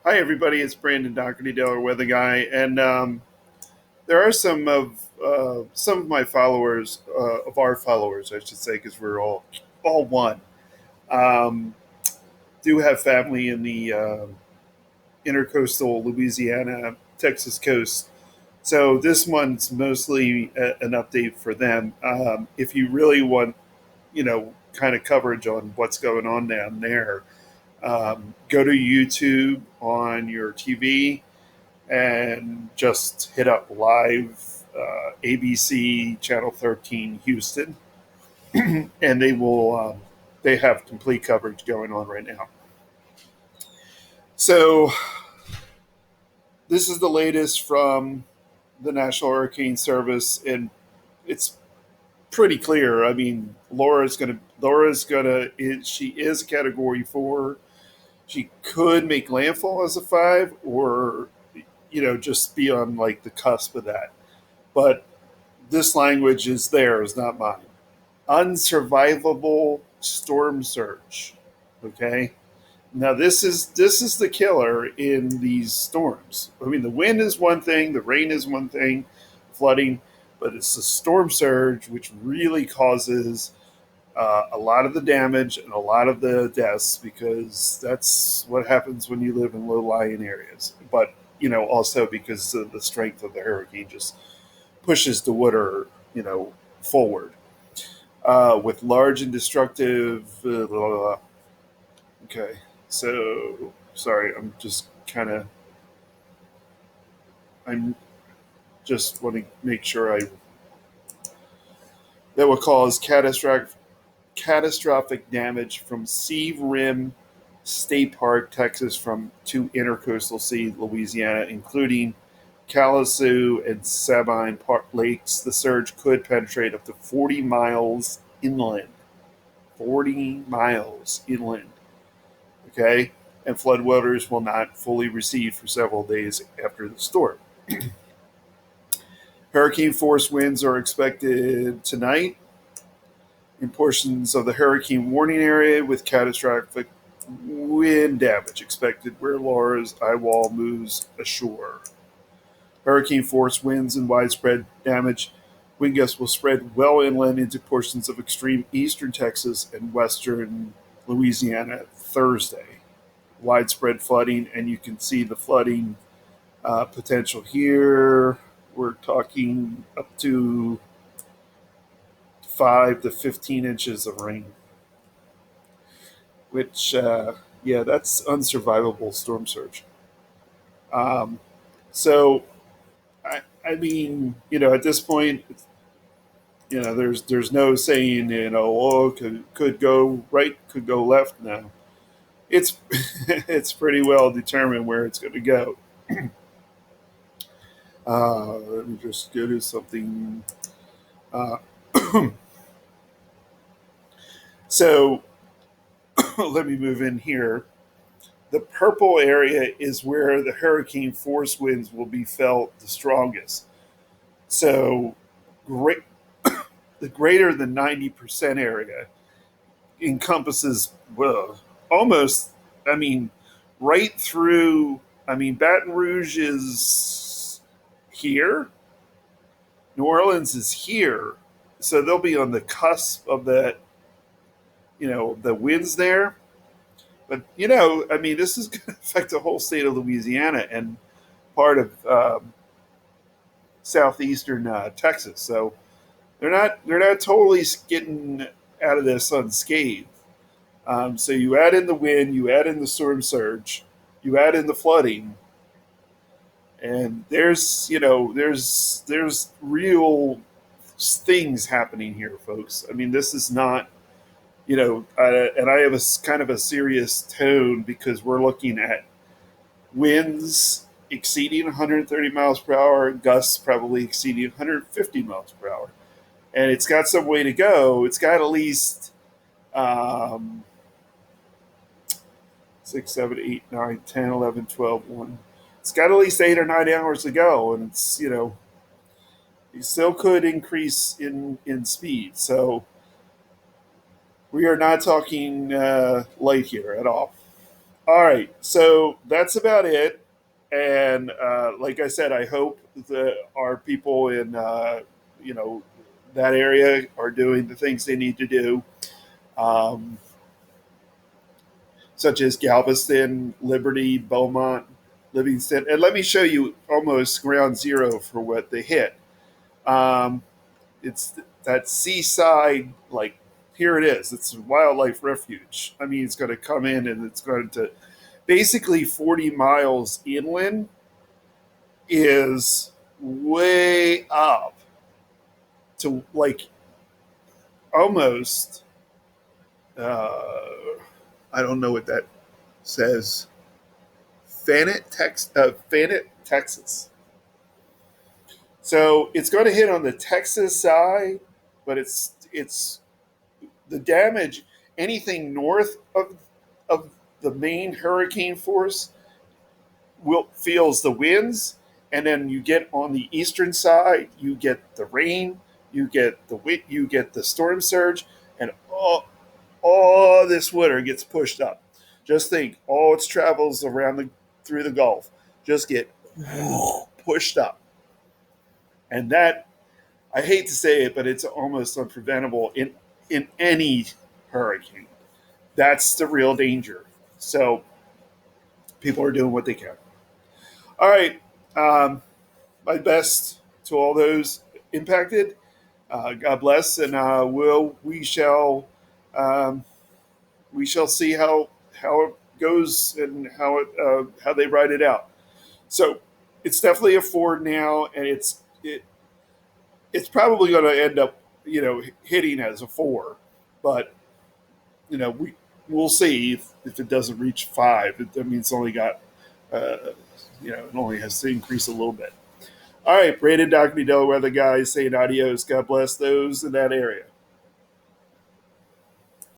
Hi, everybody. It's Brandon Doherty, Delaware Weather Guy, and there are some of my followers, of our followers, I should say, because we're all one. Um, do have family in the intercoastal Louisiana, Texas coast, so this one's mostly an update for them. If you really want, kind of coverage on what's going on down there, go to YouTube on your TV and just hit up live ABC Channel 13 Houston, and they have complete coverage going on right now. So this is the latest from the National Hurricane Service, and it's pretty clear. I mean, she is a Category 4. She could make landfall as a 5, or just be on like the cusp of that. But this language is theirs, not mine. Unsurvivable storm surge. Okay. Now this is the killer in these storms. I mean, the wind is one thing, the rain is one thing, flooding, but it's the storm surge which really causes a lot of the damage and a lot of the deaths, because that's what happens when you live in low-lying areas. But also because of the strength of the hurricane just pushes the water, forward with large and destructive. Okay, so sorry, I'm just want to make sure that will cause catastrophic damage from Sea Rim State Park, Texas, from to intercoastal sea, Louisiana, including Kalamazoo and Sabine Park lakes. The surge could penetrate up to 40 miles inland. 40 miles inland. Okay? And floodwaters will not fully recede for several days after the storm. Hurricane force winds are expected tonight in portions of the hurricane warning area, with catastrophic wind damage expected where Laura's eye wall moves ashore. Hurricane force winds and widespread damage. Wind gusts will spread well inland into portions of extreme eastern Texas and western Louisiana Thursday. Widespread flooding, and you can see the flooding potential here. We're talking up to 5 to 15 inches of rain, which, yeah, that's unsurvivable storm surge. Um, so, I mean, at this point, there's no saying, oh, could go right, could go left now. It's it's pretty well determined where it's going to go. Let me just go to something. Uh, so let me move in here. The purple area is where the hurricane force winds will be felt the strongest. So, great, the greater than 90% area encompasses, well, almost, I mean, right through, I mean, Baton Rouge is here, New Orleans is here. So they'll be on the cusp of that, the winds there. But, I mean, this is going to affect the whole state of Louisiana and part of southeastern Texas. So they're not totally getting out of this unscathed. So you add in the wind, you add in the storm surge, you add in the flooding, and there's real things happening here, folks. I mean, this is not, and I have a kind of a serious tone because we're looking at winds exceeding 130 miles per hour, gusts probably exceeding 150 miles per hour, and it's got some way to go. It's got at least um, 6, 7, 8, 9, 10, 11, 12, 1. It's got at least 8 or 9 hours to go, and it still could increase in speed. So we are not talking light here at all. All right, so that's about it. And like I said, I hope that our people in you know that area are doing the things they need to do, um, such as Galveston, Liberty, Beaumont, Livingston. And let me show you almost ground zero for what they hit. Um, it's that seaside, like here it is. It's a wildlife refuge. I mean, it's going to come in and it's going to basically 40 miles inland is way up to like almost I don't know what that says. Fannett, Texas. So it's going to hit on the Texas side, but it's the damage. Anything north of the main hurricane force will feels the winds, and then you get on the eastern side, you get the rain, you get the wind, you get the storm surge, and all this water gets pushed up. Just think, all its travels around the through the Gulf just get pushed up, and that I hate to say it, but it's almost unpreventable in any hurricane. That's the real danger. So people are doing what they can. All right, my best to all those impacted. God bless, and um, we shall see how it goes and how they write it out. So it's definitely a four now, and it's probably going to end up hitting as a four, but we'll see if it doesn't reach five. That means it's only got uh, it only has to increase a little bit. All right, Brandon, Dockney, Delaware, the guys saying adios. God bless those in that area.